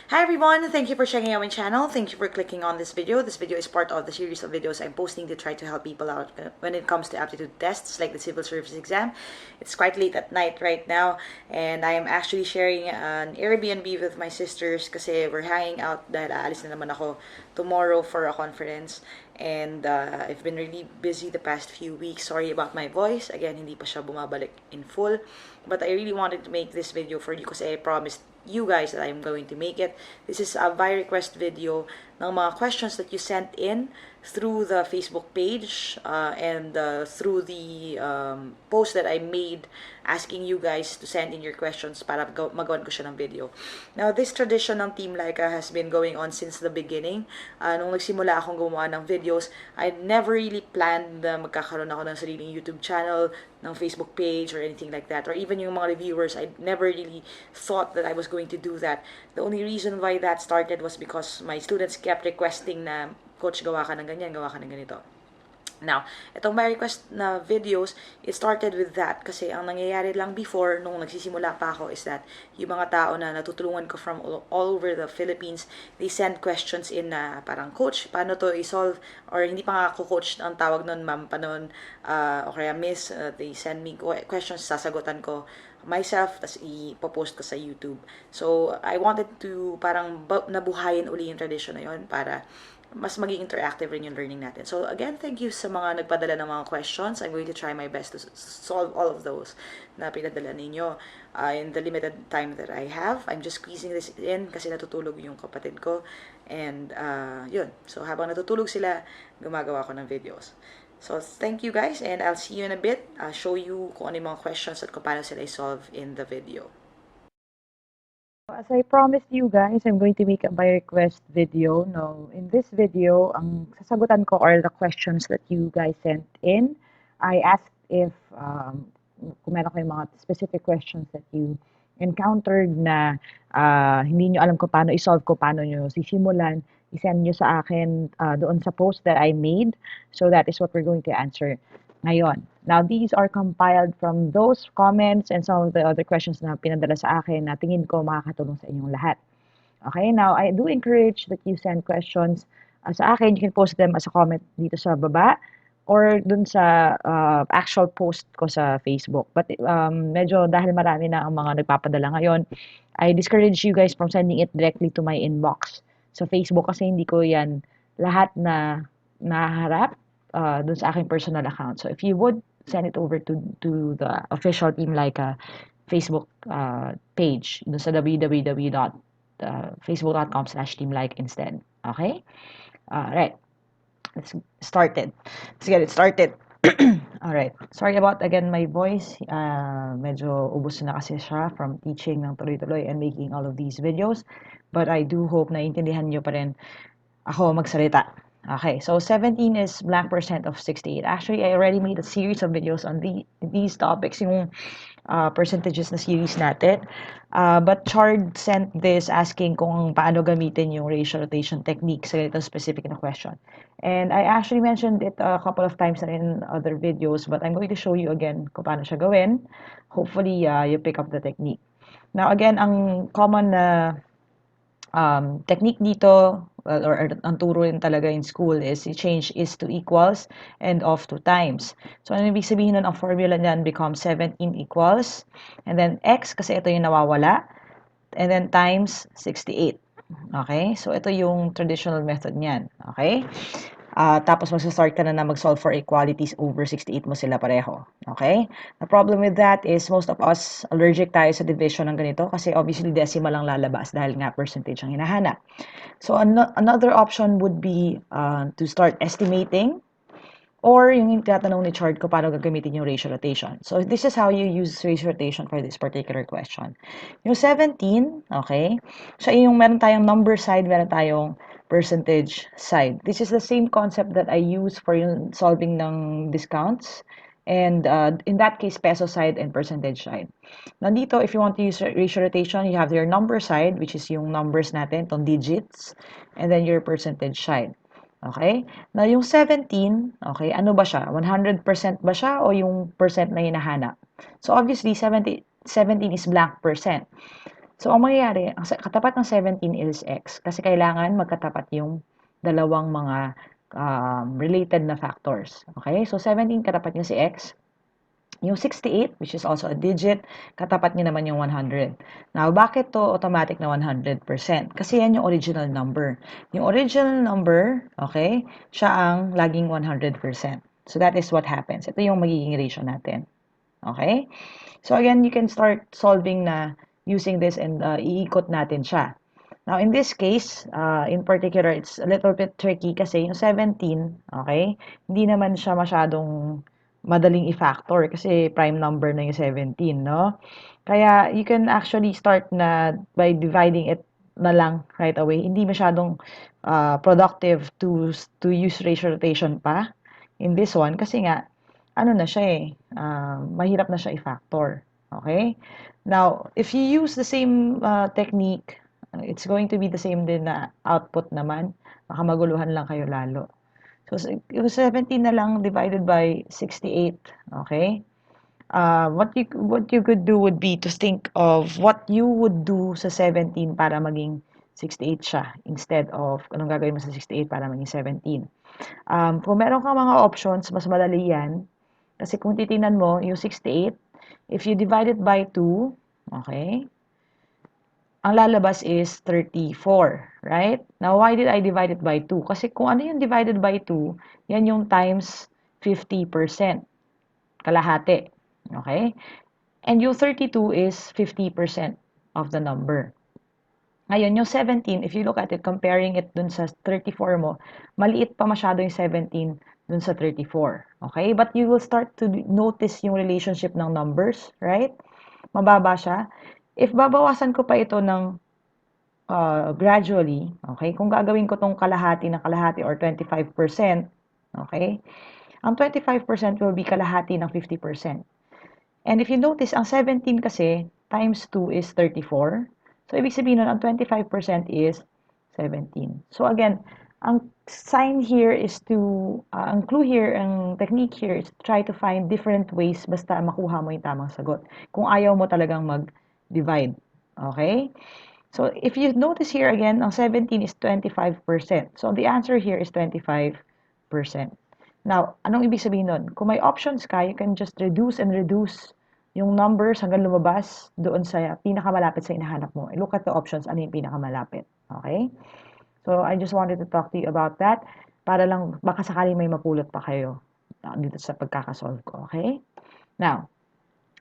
Hi everyone, thank you for checking out my channel. Thank you for clicking on this video. This video is part of the series of videos I'm posting to try to help people out when it comes to aptitude tests like the civil service exam. It's quite late at night right now and I am actually sharing an Airbnb with my sisters kasi we're hanging out dahil aalis na naman ako tomorrow for a conference. And I've been really busy the past few weeks. Sorry about my voice. Again, hindi pa siya bumabalik in full. But I really wanted to make this video for you kasi I promised you guys that I'm going to make it. This is a by request video ng mga questions that you sent in through the Facebook page and through the post that I made asking you guys to send in your questions para magawan ko siya ng video. Now, this tradition ng Team Lyqa has been going on since the beginning. Nung nagsimula akong gumawa ng videos, I never really planned na magkakaroon ako ng sariling YouTube channel, ng Facebook page or anything like that. Or even yung mga reviewers, I never really thought that I was going to do that. The only reason why that started was because my students kept requesting na, Coach, gawa ka ng ganyan, gawa ka ng ganito. Now, itong my request na videos, it started with that kasi ang nangyayari lang before nung nagsisimula pa ako is that yung mga tao na natutulungan ko from all over the Philippines, they send questions in na parang, Coach, paano to i-solve? Or hindi pa nga ako coach ang tawag nun, ma'am pa nun, o kaya miss, they send me questions, sasagutan ko myself, tas i-post ko sa YouTube. So, I wanted to parang nabuhayin uli yung tradition na yun para mas maging interactive rin yung learning natin. So, again, thank you sa mga nagpadala ng mga questions. I'm going to try my best to solve all of those na pinadala ninyo in the limited time that I have. I'm just squeezing this in kasi natutulog yung kapatid ko. And, yun. So, habang natutulog sila, gumagawa ko ng videos. So, thank you guys and I'll see you in a bit. I'll show you kung ano yung mga questions at kung paano sila i-solve in the video. As I promised you guys, I'm going to make a by request video. No, in this video, ang sasagutan ko are the questions that you guys sent in. I asked if kung meron kayong mga specific questions that you encountered na hindi nyo alam kung paano i-solve ko, paano nyo sisimulan, isend nyo sa akin doon sa post that I made. So that is what we're going to answer ngayon. Now, these are compiled from those comments and some of the other questions na pinadala sa akin na tingin ko makakatulong sa inyong lahat. Okay, now I do encourage that you send questions sa akin. You can post them as a comment dito sa baba or dun sa actual post ko sa Facebook. But medyo dahil marami na ang mga nagpapadala ngayon, I discourage you guys from sending it directly to my inbox. Sa Facebook kasi hindi ko yan lahat na naharap dun sa aking personal account. So if you would send it over to the official Team Lyqa Facebook page dun sa www.facebook.com/teamlyqa instead. Okay? Alright. Let's get it started. Alright. Sorry about again my voice. Medyo ubos na kasi siya from teaching ng tuloy-tuloy and making all of these videos. But I do hope na intindihan nyo pa rin ako magsalita. Okay, so 17 is blank percent of 68. Actually, I already made a series of videos on these topics, yung percentages na series natin. But Chard sent this asking kung paano gamitin yung ratio rotation technique sa ganitong specific na question. And I actually mentioned it a couple of times in other videos, but I'm going to show you again kung paano siya gawin. Hopefully, you pick up the technique. Now, again, ang common na technique dito, or ang turo rin talaga in school is i-change is to equals and off to times. So, ano ibig sabihin nun? Ang formula niyan becomes 17 equals, and then x, kasi ito yung nawawala, and then times 68. Okay? So, ito yung traditional method niyan. Okay? Tapos magsa-start ka na mag-solve for equalities over 68 mo sila pareho. Okay? The problem with that is most of us allergic tayo sa division ng ganito kasi obviously decimal lang lalabas dahil nga percentage ang hinahanap. So another option would be to start estimating or yung tinatanong ni Chart ko paano gagamitin yung ratio rotation. So this is how you use ratio rotation for this particular question. Yung 17, okay? So yung meron tayong number side, meron tayong percentage side. This is the same concept that I use for yung solving ng discounts. And in that case, peso side and percentage side. Nandito, if you want to use ratio rotation, you have your number side, which is yung numbers natin, itong digits, and then your percentage side. Okay? Na yung 17, okay, ano ba siya? 100% ba siya o yung percent na hinahanap? So, obviously, 17 is blank percent. So, ang mangyayari, ang katapat ng 17 is x kasi kailangan magkatapat yung dalawang mga related na factors. Okay? So, 17 katapat niya si x. Yung 68, which is also a digit, katapat niya naman yung 100. Now, bakit to automatic na 100%? Kasi yan yung original number. Yung original number, okay, siya ang laging 100%. So, that is what happens. Ito yung magiging ratio natin. Okay? So again, you can start solving na using this and iikot natin siya. Now, in this case, in particular, it's a little bit tricky kasi yung 17, okay, hindi naman siya masyadong madaling i-factor kasi prime number na yung 17, no? Kaya, you can actually start na by dividing it na lang right away. Hindi masyadong productive to use ratio rotation pa in this one kasi nga, ano na siya eh, mahirap na siya i-factor. Okay? Now, if you use the same technique, it's going to be the same din na output naman. Baka maguluhan lang kayo lalo. So, yung 17 na lang divided by 68. Okay? What you could do would be to think of what you would do sa 17 para maging 68 siya instead of anong gagawin mo sa 68 para maging 17. Kung meron kang mga options, mas madali yan. Kasi kung titingnan mo, yung 68, if you divide it by 2, okay, ang lalabas is 34, right? Now, why did I divide it by 2? Kasi kung ano yung divided by 2, yan yung times 50%, kalahati, okay? And yung 32 is 50% of the number. Ngayon, yung 17, if you look at it, comparing it dun sa 34 mo, maliit pa masyado yung 17 dun sa 34. Okay? But you will start to notice yung relationship ng numbers, right? Mababa siya. If babawasan ko pa ito ng gradually, okay? Kung gagawin ko tong kalahati na kalahati or 25%, okay? Ang 25% will be kalahati ng 50%. And if you notice, ang 17 kasi, times 2 is 34. So, ibig sabihin nun, ang 25% is 17. So, again, ang sign here is to, ang clue here, ang technique here is to try to find different ways basta makuha mo yung tamang sagot. Kung ayaw mo talagang mag-divide. Okay? So, if you notice here again, ang 17 is 25%. So, the answer here is 25%. Now, anong ibig sabihin nun? Kung may options ka, you can just reduce and reduce yung numbers hanggang lumabas doon sa pinakamalapit sa hinahanap mo. Look at the options, ano yung pinakamalapit. Okay? So, I just wanted to talk to you about that para lang baka sakaling may mapulot pa kayo dito sa pagkakasolve ko. Okay? Now,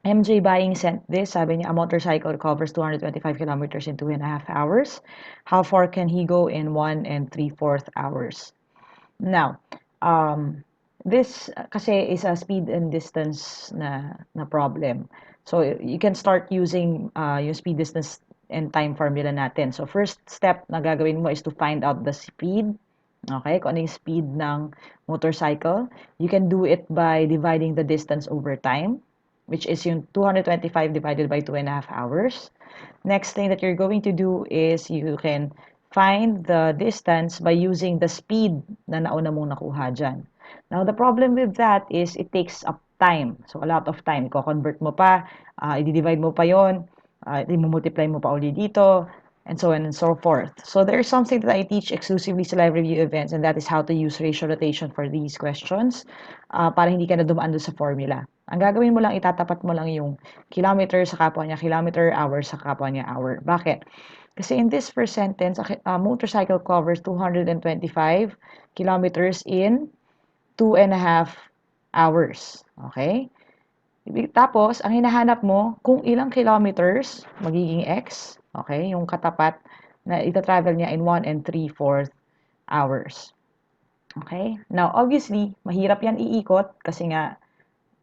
MJ Buying sent this. Sabi niya, a motorcycle covers 225 kilometers in 2.5 hours. How far can he go in 1 3/4 hours? Now, this kasi is a speed and distance na problem. So, you can start using yung speed, distance, and time formula natin. So, first step na gagawin mo is to find out the speed. Okay? Kung ano yung speed ng motorcycle. You can do it by dividing the distance over time, which is yung 225 divided by 2.5 hours. Next thing that you're going to do is you can find the distance by using the speed na nauna mong nakuha dyan. Now, the problem with that is it takes up time. So, a lot of time. Iko-convert mo pa, i-divide mo pa yon, i-multiply mo pa uli dito, and so on and so forth. So, there's something that I teach exclusively sa live review events, and that is how to use ratio rotation for these questions para hindi ka na dumaan doon sa formula. Ang gagawin mo lang, itatapat mo lang yung kilometer sa kapwa niya kilometer, hour sa kapwa niya hour. Bakit? Kasi in this first sentence, a motorcycle covers 225 kilometers in 2.5 hours. Okay? Tapos, ang hinahanap mo, kung ilang kilometers, magiging x, okay, yung katapat na ita-travel niya in 1 3/4 hours. Okay? Now, obviously, mahirap yan iikot kasi nga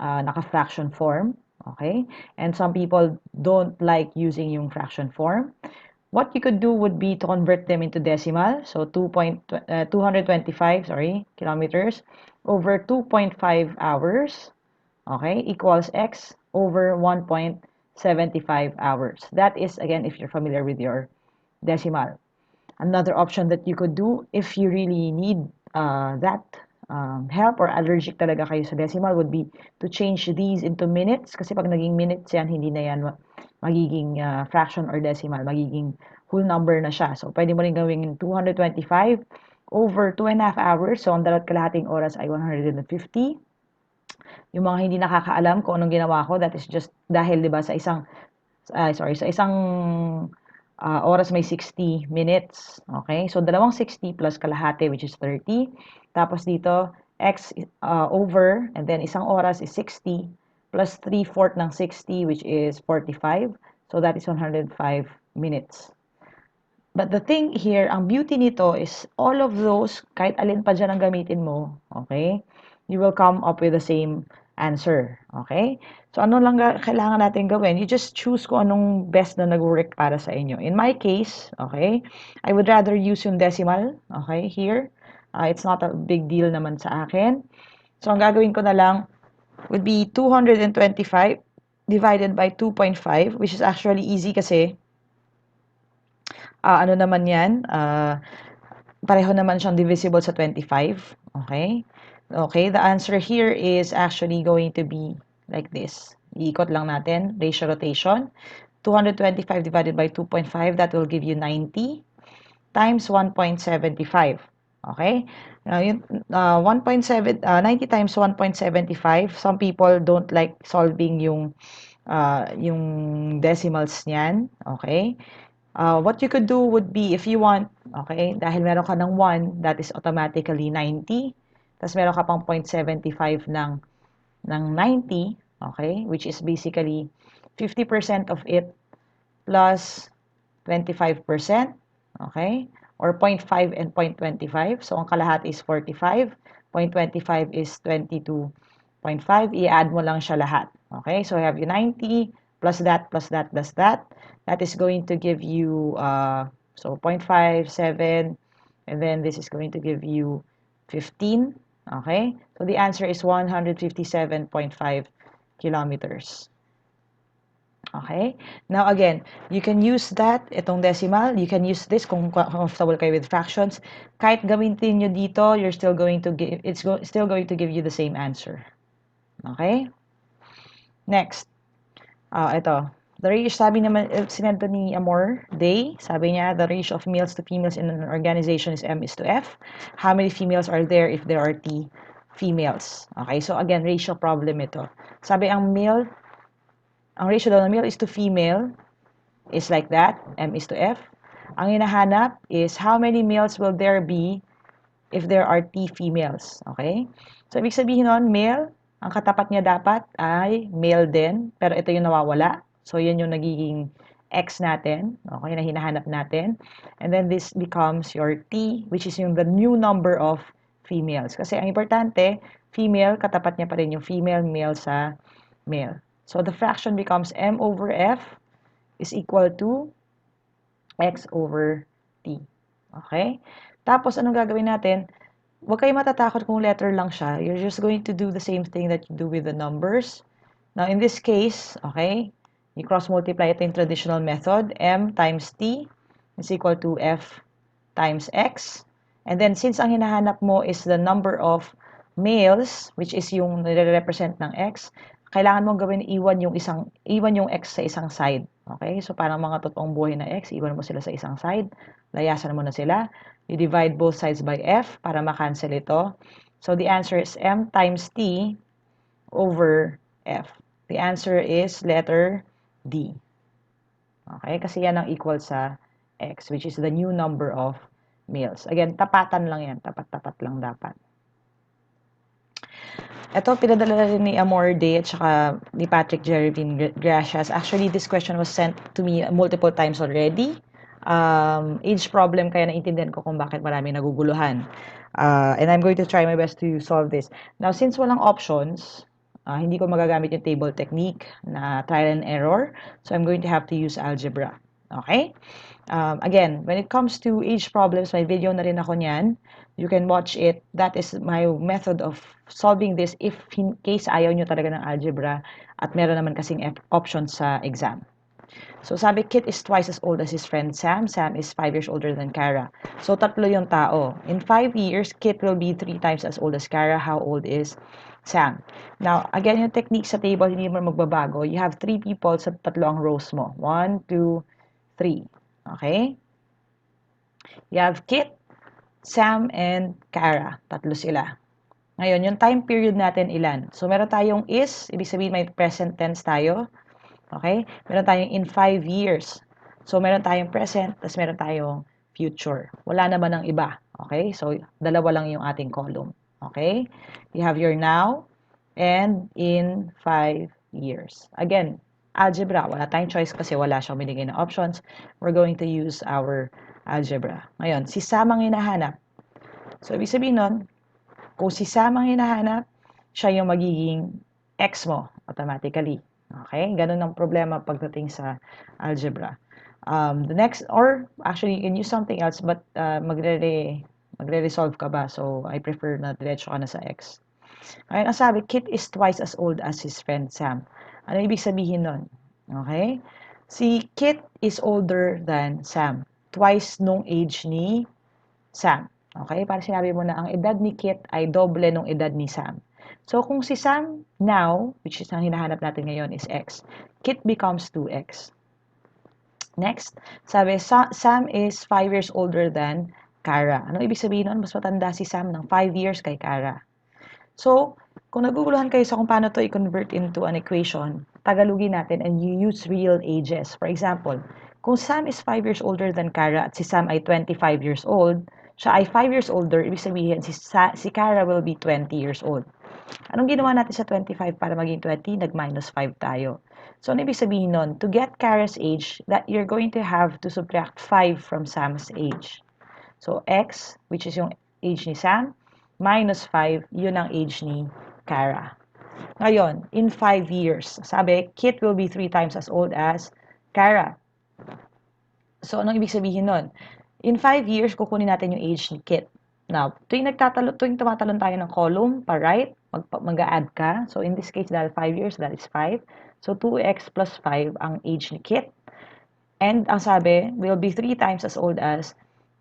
naka-fraction form. Okay? And some people don't like using yung fraction form. What you could do would be to convert them into decimal. So 225, kilometers over 2.5 hours, okay, equals x over 1.75 hours. That is, again, if you're familiar with your decimal. Another option that you could do if you really need that help or allergic talaga kayo sa decimal would be to change these into minutes kasi pag naging minutes yan, hindi na yan magiging fraction or decimal, magiging whole number na siya. So, pwede mo rin gawin 225 over 2.5 hours. So, ang dalawat kalahating oras ay 150. Yung mga hindi nakakaalam kung anong ginawa ko, that is just dahil, di ba, sa isang oras may 60 minutes. Okay? So, dalawang 60 plus kalahati, which is 30. Tapos dito, x over, and then isang oras is 60, plus 3/4 ng 60, which is 45. So, that is 105 minutes. But the thing here, ang beauty nito is all of those, kahit alin pa dyan ang gamitin mo, okay, you will come up with the same answer. Okay? So, ano lang kailangan natin gawin? You just choose kung anong best na nag-work para sa inyo. In my case, okay, I would rather use yung decimal, okay, here. It's not a big deal naman sa akin. So, ang gagawin ko na lang would be 225 divided by 2.5, which is actually easy kasi ano naman yan, pareho naman siyang divisible sa 25. Okay? Okay, the answer here is actually going to be like this. Iikot lang natin, ratio rotation. 225 divided by 2.5, that will give you 90 times 1.75. Okay? Now, yun, 90 times 1.75, some people don't like solving yung decimals niyan. Okay? What you could do would be, if you want, okay, dahil meron ka ng 1, that is automatically 90. Tapos meron ka pang 0.75 ng 90, okay, which is basically 50% of it plus 25%, okay, or 0.5 and 0.25. So, ang kalahati is 45. 0.25 is 22.5. I-add mo lang siya lahat. Okay, so I have you 90 plus that, plus that, plus that. That is going to give you, so 0.5, 7, and then this is going to give you 15. Okay, so the answer is 157.5 kilometers. Okay? Now again, you can use that, itong decimal, you can use this kung comfortable kayo with fractions. Kahit gamitin nyo dito, you're still going to give, still going to give you the same answer. Okay? Next. Ito. The ratio, sabi naman, sinento ni Amor Day, sabi niya, the ratio of males to females in an organization is M is to F. How many females are there if there are T females? Okay, so again, ratio problem ito. Sabi ang ratio daw ng male is to female is like that, M is to F. Ang hinahanap is how many males will there be if there are T females. Okay? So, ibig sabihin nun, male, ang katapat niya dapat ay male din, pero ito yung nawawala. So, yan yung nagiging X natin, okay, na hinahanap natin. And then, this becomes your T, which is yung the new number of females. Kasi ang importante, female, katapat niya pa rin yung female, male sa male. So, the fraction becomes M over F is equal to X over T. Okay? Tapos, anong gagawin natin? Huwag kayo matatakot kung letter lang siya. You're just going to do the same thing that you do with the numbers. Now, in this case, okay, you cross-multiply ito in traditional method. M times T is equal to F times X. And then, since ang hinahanap mo is the number of males, which is yung nire-represent ng X, kailangan mong gawin, iwan yung X sa isang side. Okay? So, parang mga totoong buhay na X, iwan mo sila sa isang side. Layasan mo na sila. You divide both sides by F para makancel ito. So, the answer is M times T over F. The answer is letter D. Okay? Kasi yan ang equal sa X, which is the new number of males. Again, tapatan lang yan. Tapat-tapat lang dapat. Ito, pinadala rin ni Amor Day at saka ni Patrick Geraldine Gracias. Actually, this question was sent to me multiple times already. Age problem, kaya naintindihan ko kung bakit marami naguguluhan. And I'm going to try my best to solve this. Now, since walang options, hindi ko magagamit yung table technique na trial and error. So, I'm going to have to use algebra. Okay? Again, when it comes to age problems, may video na rin ako niyan. You can watch it. That is my method of solving this if in case ayaw nyo talaga ng algebra at meron naman kasing options sa exam. So sabi, Kit is twice as old as his friend Sam. Sam is 5 years older than Kara. So tatlo yung tao. In 5 years, Kit will be 3 times as old as Kara. How old is Sam? Now, again, yung technique sa table, hindi mo magbabago. You have 3 people sa tatlo ang rows mo. 1, 2, 3. Okay? You have Kit, Sam, and Kara. Tatlo sila. Ngayon, yung time period natin ilan? So, meron tayong is, ibig sabihin may present tense tayo. Okay? Meron tayong in 5 years. So, meron tayong present, tapos meron tayong future. Wala naman ng iba. Okay? So, dalawa lang yung ating column. Okay? You have your now and in 5 years. Again, algebra. Wala tayong choice kasi wala siyang binigay na options. We're going to use our algebra. Ngayon, si Sam ang hinahanap. So, ibig sabihin nun, kung si Sam ang hinahanap, siya yung magiging X mo automatically. Okay? Ganun ang problema pagdating sa algebra. The next, or actually, you can use something else, but magre-resolve ka ba? So, I prefer na diretso ka na sa X. Ngayon, ang sabi, Kit is twice as old as his friend Sam. Ano ibig sabihin nun? Okay? Si Kit is older than Sam. Twice nung age ni Sam. Okay? Para sinabi mo na ang edad ni Kit ay doble nung edad ni Sam. So, kung si Sam now, which is ang hinahanap natin ngayon is X, Kit becomes 2X. Next, sabi, Sam is 5 years older than Kara. Ano ibig sabihin nun? Mas matanda si Sam ng 5 years kay Kara. So, kung naguguluhan kayo sa kung paano to i-convert into an equation, Tagalogin natin and you use real ages. For example, kung Sam is 5 years older than Kara at si Sam ay 25 years old, siya ay 5 years older, ibig sabihin si Kara will be 20 years old. Anong ginawa natin sa 25 para maging 20? Nag-minus 5 tayo. So, ano ibig sabihin nun? To get Kara's age, that you're going to have to subtract 5 from Sam's age. So, X, which is yung age ni Sam, minus 5, yun ang age ni Kara. Ngayon, in 5 years, sabi, Kit will be 3 times as old as Kara. So, anong ibig sabihin nun? In 5 years, kukunin natin yung age ni Kit. Now, tuwing tumatalon tayo ng column, pa-right, mag-a-add ka. So, in this case, dahil 5 years, that is 5. So, 2x plus 5 ang age ni Kit. And ang sabi, will be 3 times as old as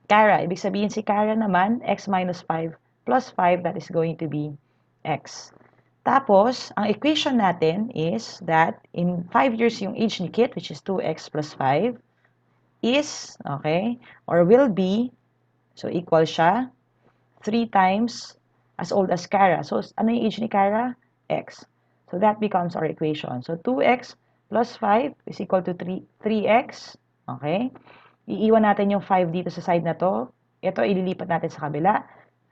Kara. Ibig sabihin si Kara naman, x minus 5 plus 5, that is going to be x. Tapos, ang equation natin is that in 5 years yung age ni Kit, which is 2x plus 5, is, okay, or will be, so equal siya, 3 times as old as Kara. So, ano yung age ni Kara? X. So, that becomes our equation. So, 2x plus 5 is equal to 3x. Okay? Iiwan natin yung 5 dito sa side na to. Ito, ililipat natin sa kabila.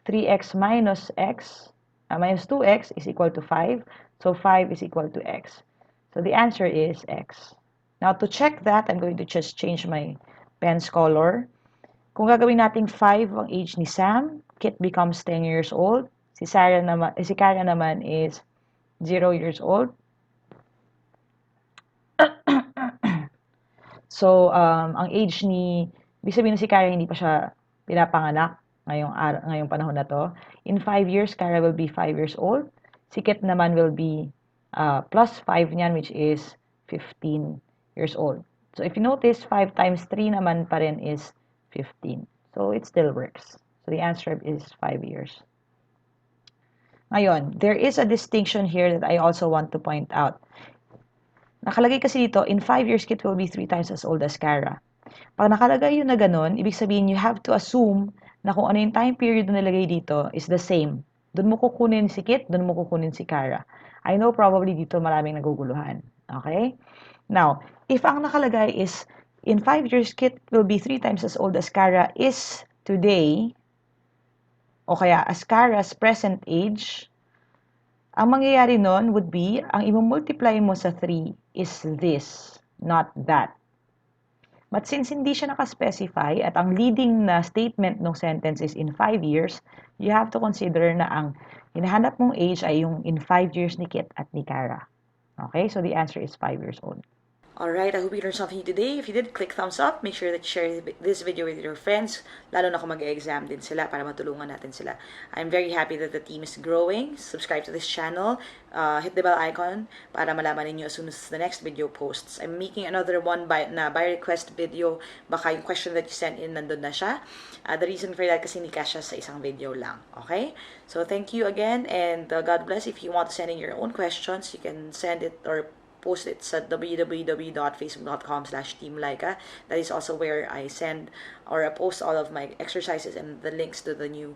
3x minus x, minus 2x is equal to 5. So, 5 is equal to x. So, the answer is x. Now, to check that, I'm going to just change my pen's color. Kung gagawin nating 5 ang age ni Sam, Kit becomes 10 years old. Si Kara naman is 0 years old. So, ang age ibig sabihin na si Kara hindi pa siya pinapanganak ngayong panahon na to. In 5 years, Kara will be 5 years old. Si Kit naman will be plus 5 niyan, which is 15 years old. So, if you notice, 5 times 3 naman pa rin is 15. So, it still works. So, the answer is 5 years. Ngayon, there is a distinction here that I also want to point out. Nakalagay kasi dito, in 5 years, Kit will be 3 times as old as Kara. Pag nakalagay yun na ganun, ibig sabihin, you have to assume na kung ano yung time period na nilagay dito is the same. Doon mo kukunin si Kit, doon mo kukunin si Kara. I know probably dito maraming naguguluhan. Okay? Now, if ang nakalagay is, in 5 years, Kit will be 3 times as old as Kara is today, o kaya as Kara's present age, ang mangyayari nun would be, ang i-multiply mo sa 3 is this, not that. But since hindi siya nakaspecify at ang leading na statement ng sentence is in 5 years, you have to consider na ang hinahanap mong age ay yung in 5 years ni Kit at ni Kara. Okay? So the answer is 5 years old. Alright, I hope you learned something today. If you did, click thumbs up. Make sure that you share this video with your friends, lalo na kung mag-exam din sila para matulungan natin sila. I'm very happy that the team is growing. Subscribe to this channel. Hit the bell icon para malaman ninyo as soon as the next video posts. I'm making another one by request video. Baka yung question that you sent in, nandun na siya. The reason for that kasi hindi kasya sa isang video lang. Okay? So, thank you again and God bless. If you want to send in your own questions, you can send it or post it at www.facebook.com/Team Lyqa. That is also where I send or I post all of my exercises and the links to the new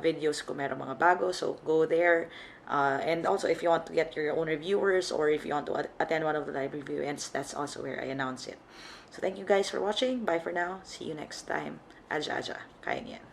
videos kung meron mga bago. So go there. And also if you want to get your own reviewers or if you want to attend one of the live review events, that's also where I announce it. So thank you guys for watching. Bye for now. See you next time. Aja aja. Kaya niyan.